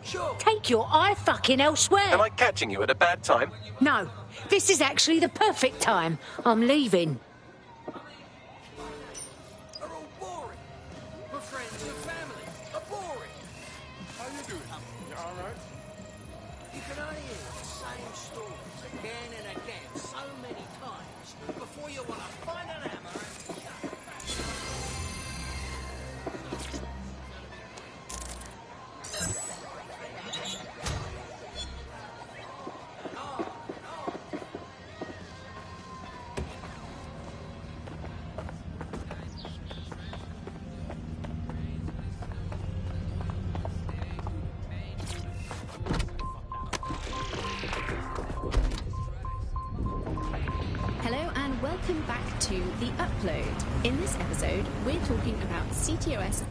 Sure. Take your eye fucking elsewhere. Am I catching you at a bad time? No, this is actually the perfect time. I'm leaving. Are all boring. My friends and family are boring. How you doing? You all right? You can only hear the same stories again and again so many times before you want to find an hammer and... Hello and welcome back to The Upload. In this episode, we're talking about CTOS.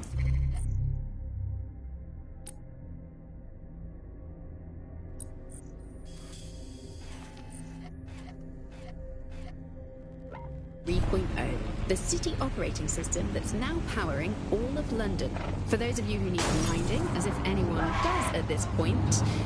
The city operating system that's now powering all of London. For those of you who need reminding, as if anyone does at this point,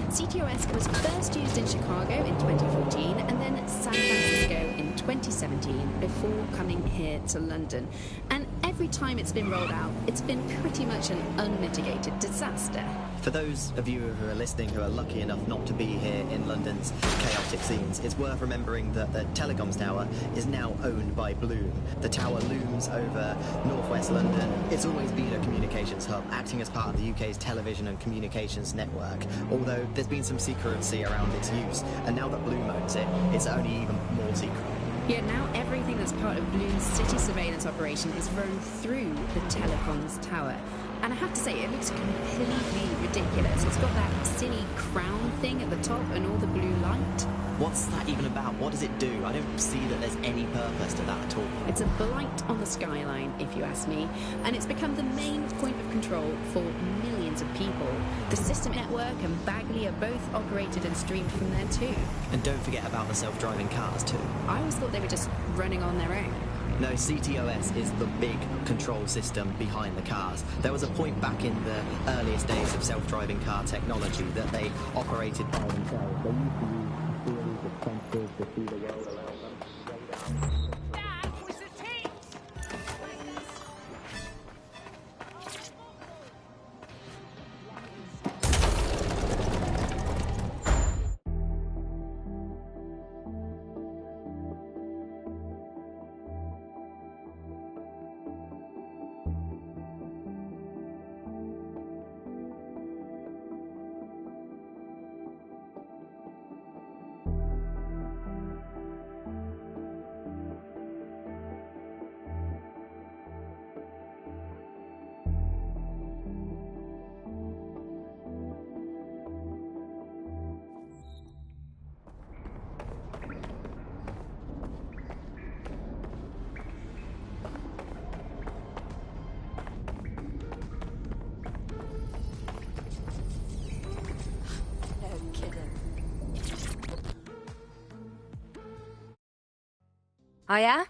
CTOS was first used in Chicago in 2014 and then San Francisco in 2017 before coming here to London. And every time it's been rolled out, it's been pretty much an unmitigated disaster. For those of you who are listening who are lucky enough not to be here in London's chaotic scenes, it's worth remembering that the telecoms tower is now owned by Bloom. The tower looms over northwest London. It's always been a communications hub, acting as part of the UK's television and communications network, although there's been some secrecy around its use, and now that Bloom owns it, it's only even more secret. Yet now everything that's part of Bloom's city surveillance operation is run through the telecoms tower. And I have to say, it looks completely ridiculous. It's got that silly crown thing at the top and all the blue light. What's that even about? What does it do? I don't see that there's any purpose to that at all. It's a blight on the skyline, if you ask me, and it's become the main point of control for millions of people. The System Network and Bagley are both operated and streamed from there too. And don't forget about the self-driving cars too. I always thought they were just running on their own. No, CTOS is the big control system behind the cars. There was a point back in the earliest days of self-driving car technology that they operated by themselves. They used to use a series of sensors to see the world around them. Oh yeah?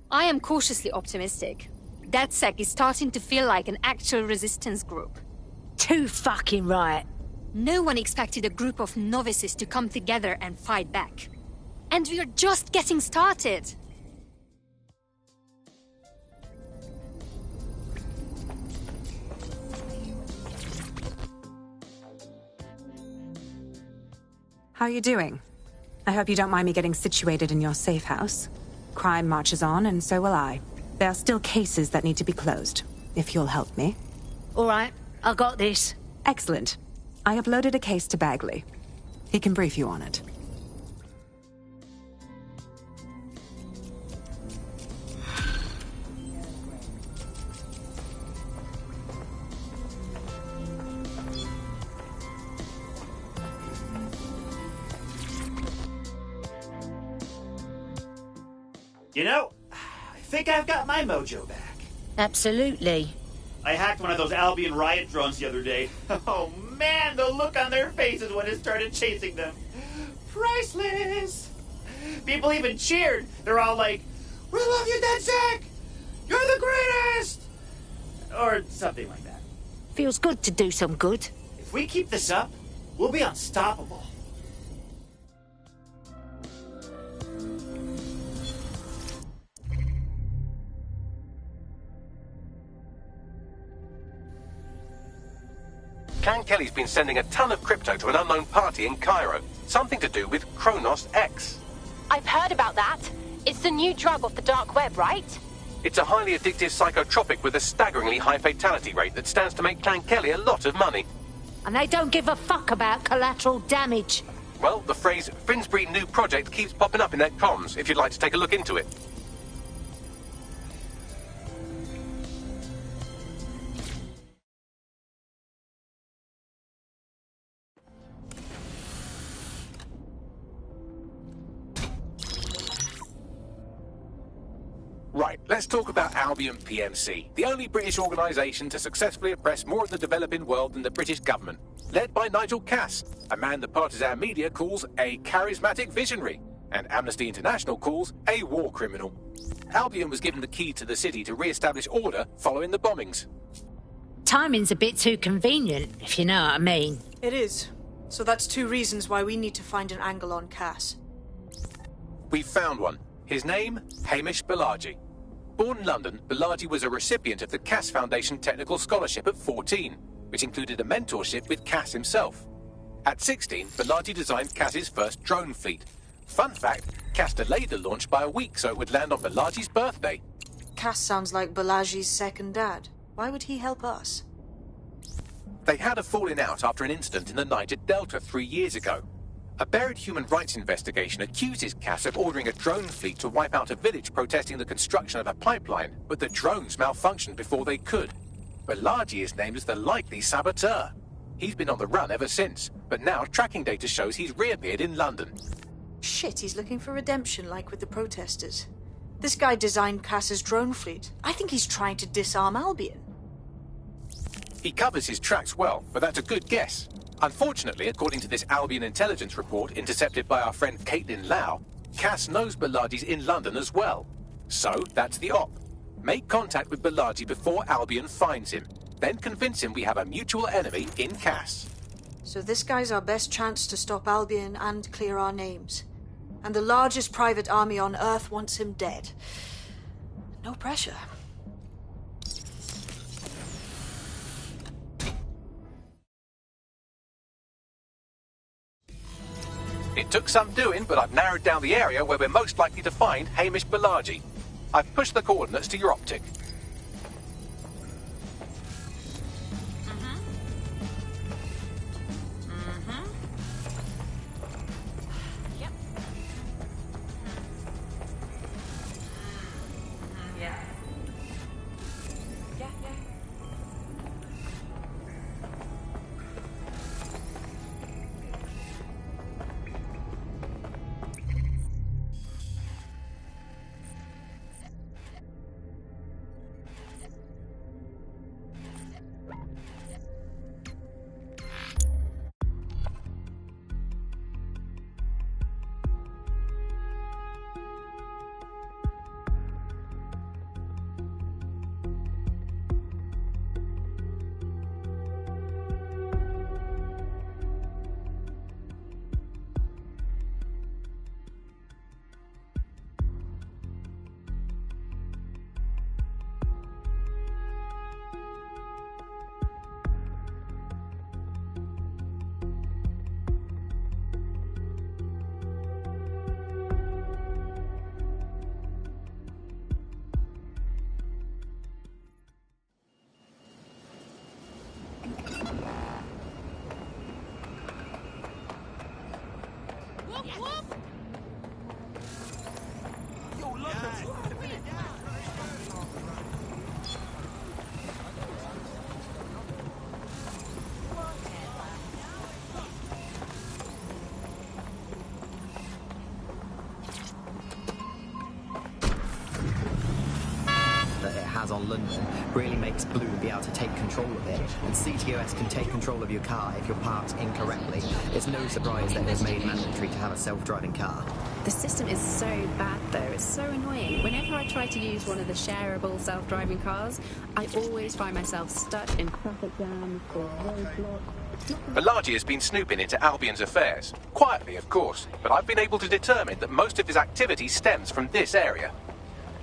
I am cautiously optimistic. DedSec is starting to feel like an actual resistance group. Too fucking right. No one expected a group of novices to come together and fight back. And we're just getting started. How are you doing? I hope you don't mind me getting situated in your safe house. Crime marches on, and so will I. There are still cases that need to be closed, if you'll help me. All right, I got this. Excellent. I uploaded a case to Bagley. He can brief you on it. You know, I think I've got my mojo back. Absolutely. I hacked one of those Albion riot drones the other day. Oh man, the look on their faces when it started chasing them. Priceless! People even cheered. They're all like, "We love you, DedSec! You're the greatest!" Or something like that. Feels good to do some good. If we keep this up, we'll be unstoppable. Clan Kelly's been sending a ton of crypto to an unknown party in Cairo. Something to do with Kronos X. I've heard about that. It's the new drug off the dark web, right? It's a highly addictive psychotropic with a staggeringly high fatality rate that stands to make Clan Kelly a lot of money. And they don't give a fuck about collateral damage. Well, the phrase Finsbury New Project keeps popping up in their comms, if you'd like to take a look into it. Right, let's talk about Albion PMC, the only British organisation to successfully oppress more of the developing world than the British government. Led by Nigel Cass, a man the partisan media calls a charismatic visionary, and Amnesty International calls a war criminal. Albion was given the key to the city to re-establish order following the bombings. Timing's a bit too convenient, if you know what I mean. It is. So that's two reasons why we need to find an angle on Cass. We've found one. His name, Hamish Balaji. Born in London, Balaji was a recipient of the Cass Foundation Technical Scholarship at 14, which included a mentorship with Cass himself. At 16, Balaji designed Cass's first drone fleet. Fun fact, Cass delayed the launch by a week so it would land on Balaji's birthday. Cass sounds like Balaji's second dad. Why would he help us? They had a falling out after an incident in the Niger Delta 3 years ago. A buried human rights investigation accuses Cass of ordering a drone fleet to wipe out a village protesting the construction of a pipeline, but the drones malfunctioned before they could. Balaji is named as the likely saboteur. He's been on the run ever since, but now tracking data shows he's reappeared in London. Shit, he's looking for redemption like with the protesters. This guy designed Cass's drone fleet. I think he's trying to disarm Albion. He covers his tracks well, but that's a good guess. Unfortunately, according to this Albion intelligence report intercepted by our friend Caitlin Lau, Cass knows Balaji's in London as well. So, that's the op. Make contact with Balaji before Albion finds him. Then convince him we have a mutual enemy in Cass. So this guy's our best chance to stop Albion and clear our names. And the largest private army on Earth wants him dead. No pressure. It took some doing, but I've narrowed down the area where we're most likely to find Hamish Balaji. I've pushed the coordinates to your optic. Yep. Yeah. Yeah. On London really makes Blue be able to take control of it, and CTOS can take control of your car if you're parked incorrectly. It's no surprise that it was made mandatory to have a self-driving car. The system is so bad, though. It's so annoying. Whenever I try to use one of the shareable self-driving cars, I always find myself stuck in traffic jams or roadblocks. Balaji has been snooping into Albion's affairs. Quietly, of course, but I've been able to determine that most of his activity stems from this area.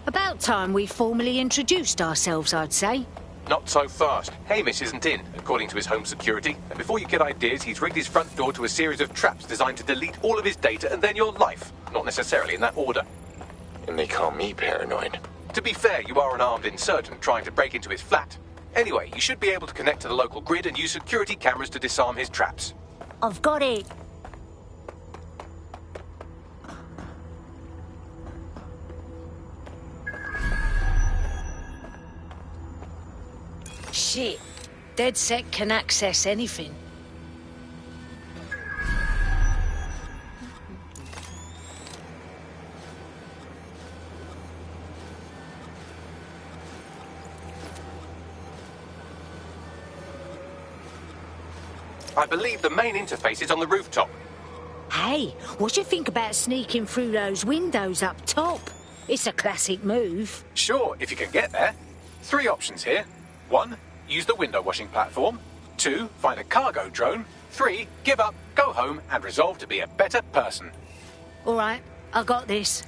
About time we formally introduced ourselves, I'd say. Not so fast. Hamish isn't in, according to his home security. And before you get ideas, he's rigged his front door to a series of traps designed to delete all of his data and then your life. Not necessarily in that order. And they call me paranoid. To be fair, you are an armed insurgent trying to break into his flat. Anyway, you should be able to connect to the local grid and use security cameras to disarm his traps. I've got it. Shit. DedSec can access anything. I believe the main interface is on the rooftop. Hey, what do you think about sneaking through those windows up top? It's a classic move. Sure, if you can get there. 3 options here. 1, use the window washing platform. 2, find a cargo drone. 3, give up, go home, and resolve to be a better person. All right, I got this.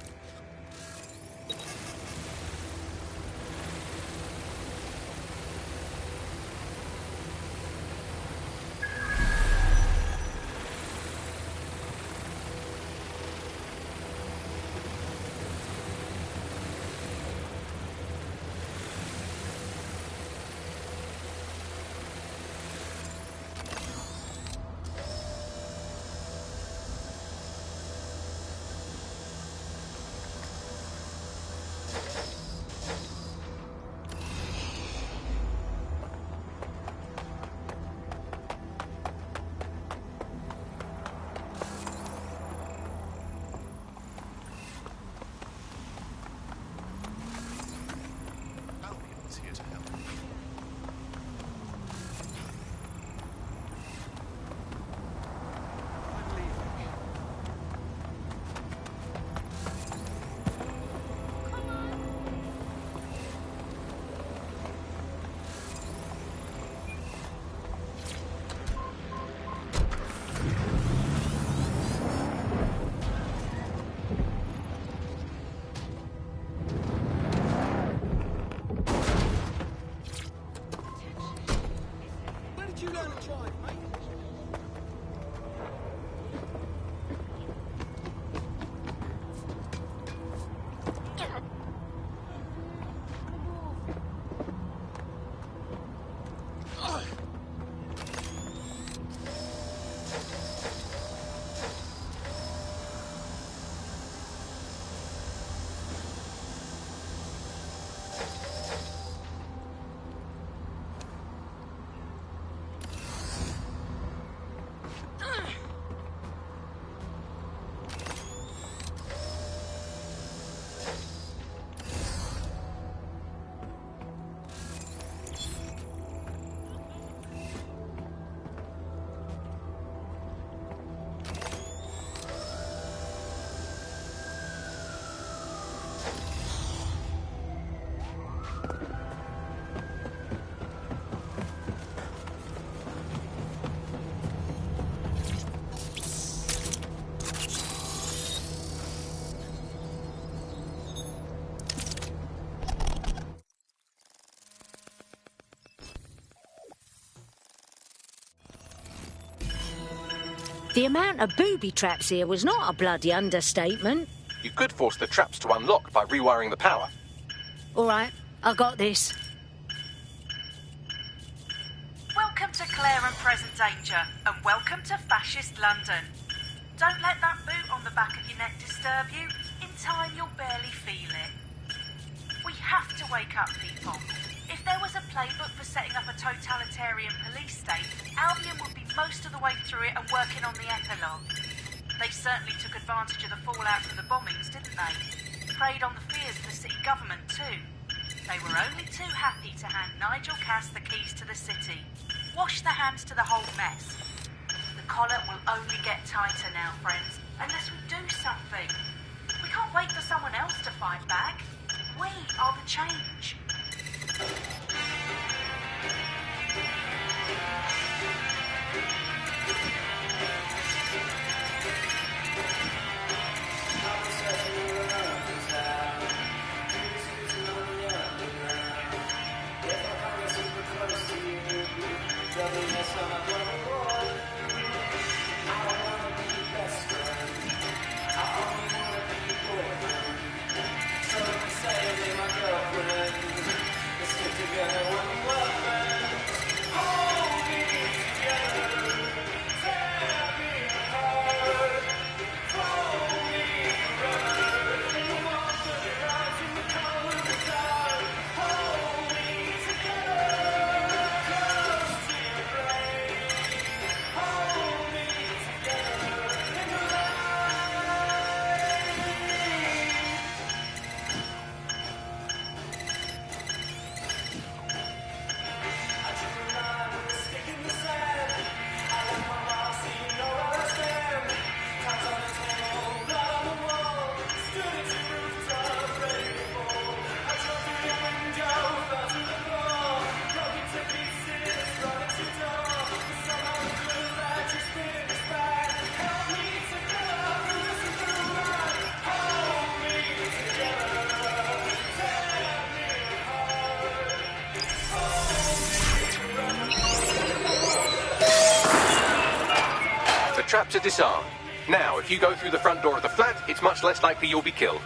The amount of booby traps here was not a bloody understatement. You could force the traps to unlock by rewiring the power. All right, I got this. Welcome to Clare and Present Danger, and welcome to Fascist London. Don't let that boot on the back of your neck disturb you. In time, you'll barely feel it. We have to wake up, people. If there was a playbook for setting up a totalitarian police state, Albion would be most of the way through it and working on the epilogue. They certainly took advantage of the fallout from the bombings, didn't they? Preyed on the fears of the city government, too. They were only too happy to hand Nigel Cass the keys to the city. Wash the hands to the whole mess. The collar will only get tighter now, friends, unless we do something. to disarm. Now, if you go through the front door of the flat, it's much less likely you'll be killed.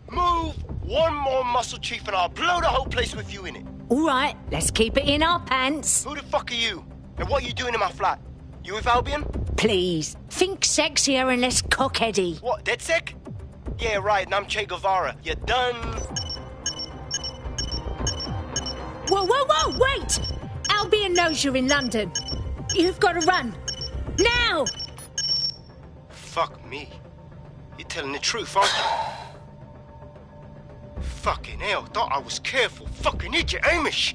Move! One more muscle, Chief, and I'll blow the whole place with you in it. All right, let's keep it in our pants. Who the fuck are you? And what are you doing in my flat? You with Albion? Please, think sexier and less cockheady. What, dead sick? Yeah, right, and I'm Che Guevara. You done? Whoa, wait! Albion knows you're in London. You've got to run. Now! Fuck me. You're telling the truth, aren't you? Fucking hell, thought I was careful. Fucking idiot, Amish.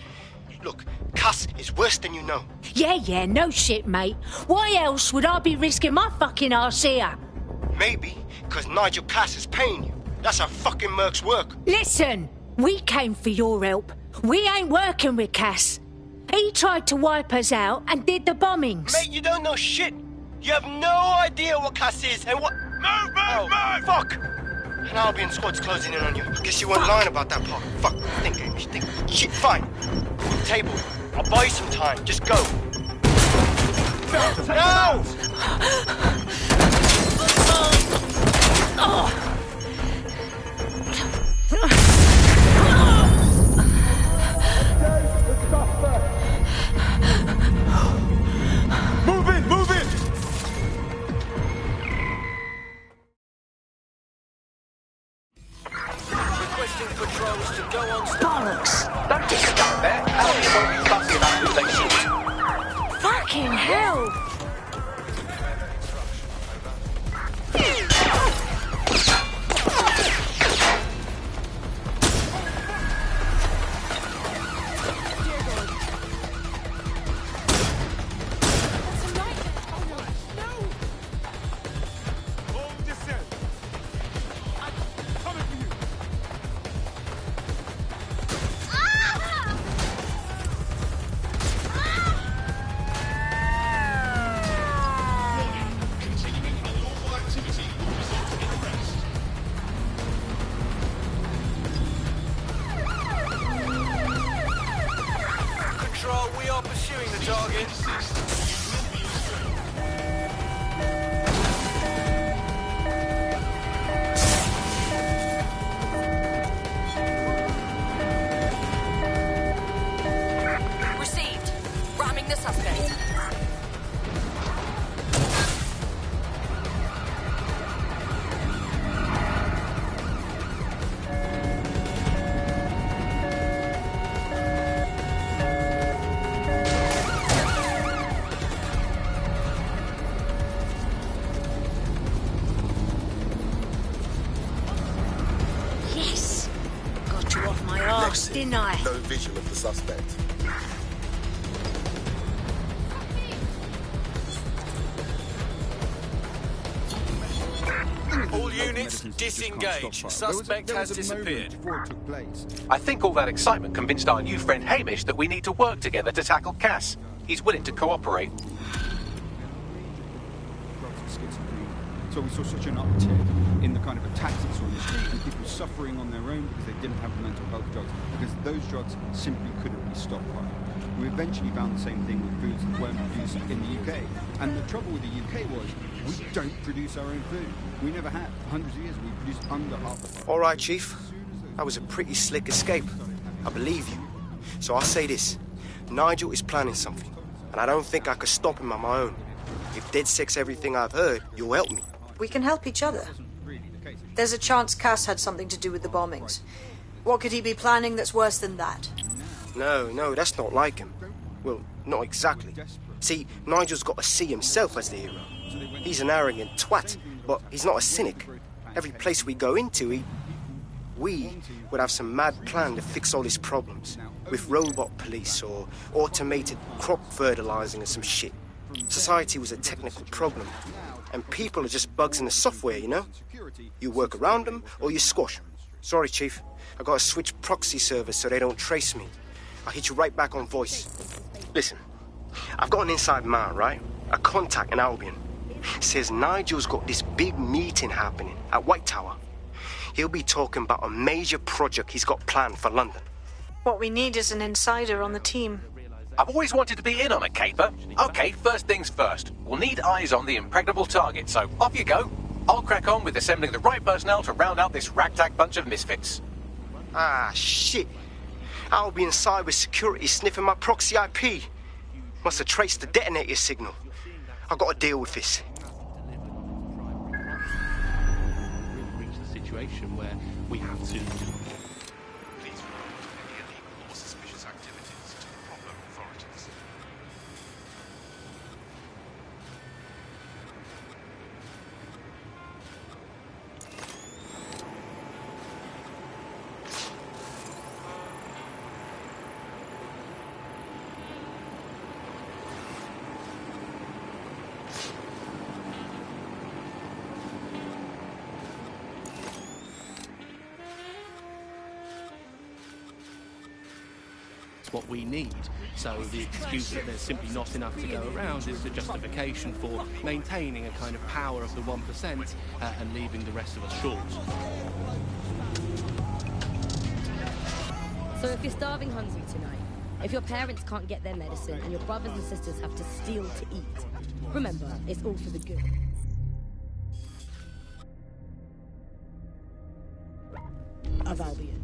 Look, Cass is worse than you know. Yeah, no shit, mate. Why else would I be risking my fucking arse here? Maybe, because Nigel Cass is paying you. That's how fucking mercs work. Listen, we came for your help. We ain't working with Cass. He tried to wipe us out and did the bombings. Mate, you don't know shit. You have no idea what Cass is and what... Move! Fuck! An Albion squad's closing in on you. Guess you weren't lying about that part. Fuck. Think, Amish, think. Shit, fine. Table. I'll buy you some time. Just go. No! Move in! Requesting patrols to go on... Bollocks! Don't get stuck there. Albion won't be fussy about who they shoot. Fucking hell! We are pursuing the target. Received. Ramming the suspect. Didn't I? No visual of the suspect. All units, disengage. Suspect has disappeared. I think all that excitement convinced our new friend Hamish that we need to work together to tackle Cass. He's willing to cooperate. So we saw such an uptick in the kind of attacks that we saw in the street and people suffering on their own because they didn't have the mental health drugs, because those drugs simply couldn't be stockpiled. We eventually found the same thing with booze that weren't produced in the UK. And the trouble with the UK was We don't produce our own food. We never have. For hundreds of years, we produced under half. All right, Chief. That was a pretty slick escape. I believe you. So I'll say this. Nigel is planning something, and I don't think I could stop him on my own. If DedSec's everything I've heard, you'll help me. We can help each other. There's a chance Cass had something to do with the bombings. What could he be planning that's worse than that? No, that's not like him. Well, not exactly. See, Nigel's got to see himself as the hero. He's an arrogant twat, but he's not a cynic. Every place we go into, we would have some mad plan to fix all his problems. With robot police or automated crop fertilizing and some shit. Society was a technical problem. And people are just bugs in the software, you know? You work around them or you squash them. Sorry, Chief. I gotta switch proxy servers so they don't trace me. I'll hit you right back on voice. Listen, I've got an inside man, right? A contact in Albion. Says Nigel's got this big meeting happening at White Tower. He'll be talking about a major project he's got planned for London. What we need is an insider on the team. I've always wanted to be in on a caper. Okay, first things first. We'll need eyes on the impregnable target, so off you go. I'll crack on with assembling the right personnel to round out this ragtag bunch of misfits. Ah, shit. Albion cyber security sniffing my proxy IP. Must have traced the detonator signal. I've got to deal with this. Really reach the situation where we have to... what we need. So the excuse that there's simply not enough to go around is the justification for maintaining a kind of power of the 1% and leaving the rest of us short. So if you're starving hungry tonight, if your parents can't get their medicine and your brothers and sisters have to steal to eat, remember, it's all for the good. Of Albion,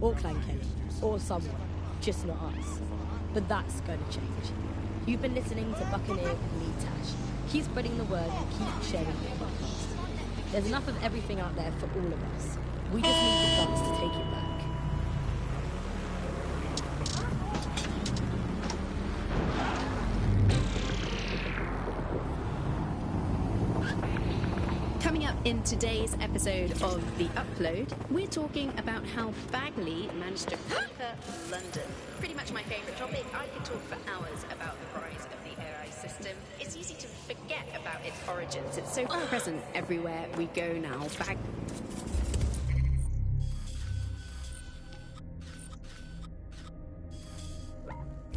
or Clan Kelly, or someone. Just not us. But that's going to change. You've been listening to Buccaneer with me, Tash. Keep spreading the word and keep sharing the podcast. There's enough of everything out there for all of us. We just need the funds to take it back. Coming up in today's episode of The Upload, we're talking about how Bagley managed to conquer London. Pretty much my favourite topic. I could talk for hours about the rise of the AI system. It's easy to forget about its origins. It's so present everywhere we go now.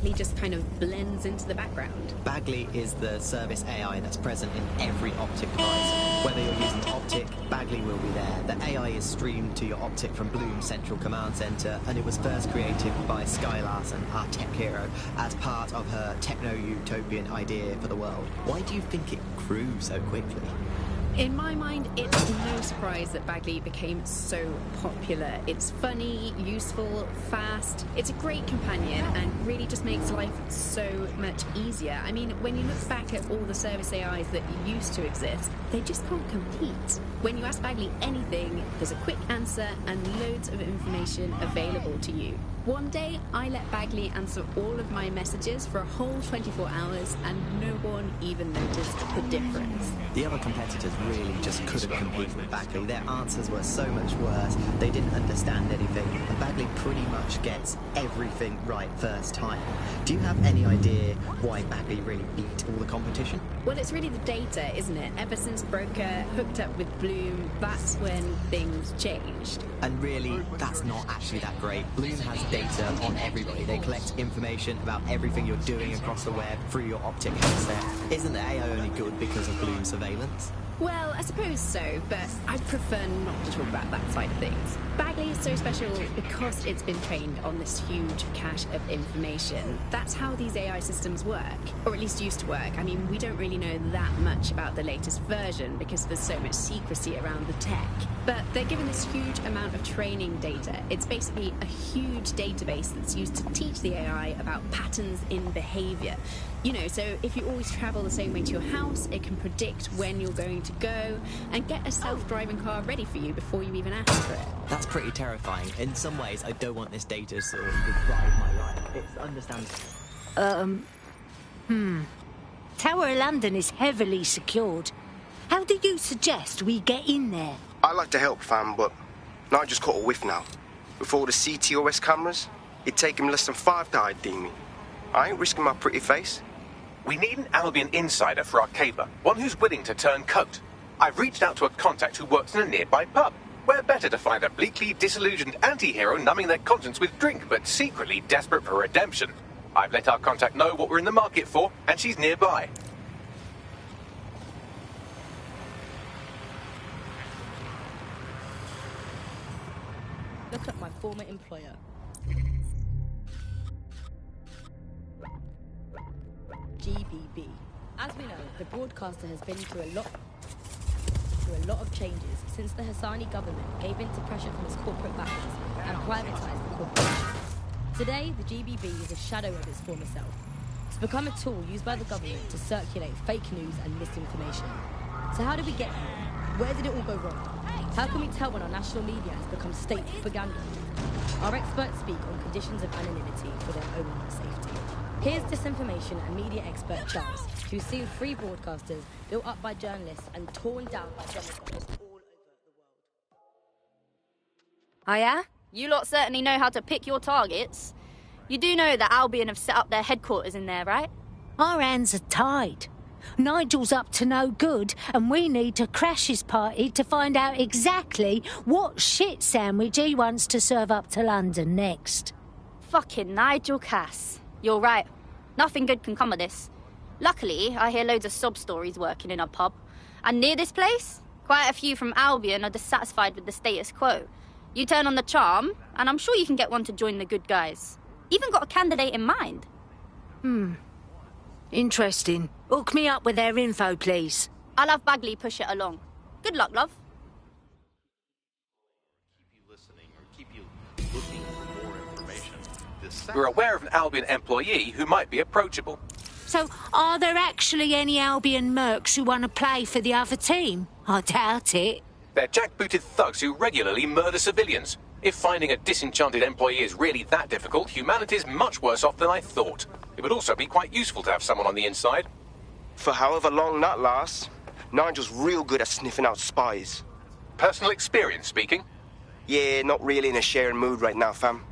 He just kind of blends into the background. Bagley is the service AI that's present in every Optic device. Whether you're using Optic, Bagley will be there. The AI is streamed to your Optic from Bloom's central command center, and it was first created by Sky Larson, our tech hero, as part of her techno-utopian idea for the world. Why do you think it grew so quickly? In my mind, it's no surprise that Bagley became so popular. It's funny, useful, fast. It's a great companion and really just makes life so much easier. I mean, when you look back at all the service AIs that used to exist, they just can't compete. When you ask Bagley anything, there's a quick answer and loads of information available to you. One day, I let Bagley answer all of my messages for a whole 24 hours and no one even noticed the difference. The other competitors really just couldn't compete with Bagley. Their answers were so much worse. They didn't understand anything. And Bagley pretty much gets everything right first time. Do you have any idea why Bagley really beat all the competition? Well, it's really the data, isn't it? Ever since Broker hooked up with Bloom, that's when things changed. And really, that's not actually that great. Bloom has data on everybody. They collect information about everything you're doing across the web through your Optic headset. Isn't the AI only good because of Bloom surveillance? Well, I suppose so, but I'd prefer not to talk about that side of things. Bagley is so special because it's been trained on this huge cache of information. That's how these AI systems work, or at least used to work. I mean, we don't really know that much about the latest version because there's so much secrecy around the tech. But they're given this huge amount of training data. It's basically a huge database that's used to teach the AI about patterns in behavior. You know, so if you always travel the same way to your house, it can predict when you're going to go and get a self-driving car ready for you before you even ask for it. That's pretty terrifying. In some ways, I don't want this data to sort of guide my life. It's understandable. Tower of London is heavily secured. How do you suggest we get in there? I'd like to help, fam, but Nigel's caught a whiff now. With all the CTOS cameras, it'd take him less than 5 to ID me. I ain't risking my pretty face. We need an Albion insider for our caper, one who's willing to turn coat. I've reached out to a contact who works in a nearby pub. Where better to find a bleakly disillusioned anti-hero numbing their conscience with drink, but secretly desperate for redemption. I've let our contact know what we're in the market for, and she's nearby. Look at my former employer. GBB. As we know, the broadcaster has been through a lot of changes since the Hassani government gave in to pressure from its corporate backers and privatised the corporation. Today, the GBB is a shadow of its former self. It's become a tool used by the government to circulate fake news and misinformation. So how did we get here? Where did it all go wrong? How can we tell when our national media has become state propaganda? Our experts speak on conditions of anonymity for their own safety. Here's disinformation and media expert Charles, who's seen free broadcasters built up by journalists and torn down by demagogues all over the world. Oh yeah? You lot certainly know how to pick your targets. You do know that Albion have set up their headquarters in there, right? Our hands are tied. Nigel's up to no good, and we need to crash his party to find out exactly what shit sandwich he wants to serve up to London next. Fucking Nigel Cass. You're right. Nothing good can come of this. Luckily, I hear loads of sob stories working in a pub. And near this place, quite a few from Albion are dissatisfied with the status quo. You turn on the charm, and I'm sure you can get one to join the good guys. Even got a candidate in mind. Interesting. Hook me up with their info, please. I'll have Bagley push it along. Good luck, love. We're aware of an Albion employee who might be approachable. So, are there actually any Albion mercs who want to play for the other team? I doubt it. They're jackbooted thugs who regularly murder civilians. If finding a disenchanted employee is really that difficult, humanity's much worse off than I thought. It would also be quite useful to have someone on the inside. For however long that lasts, Nigel's real good at sniffing out spies. Personal experience speaking? Yeah, not really in a sharing mood right now, fam.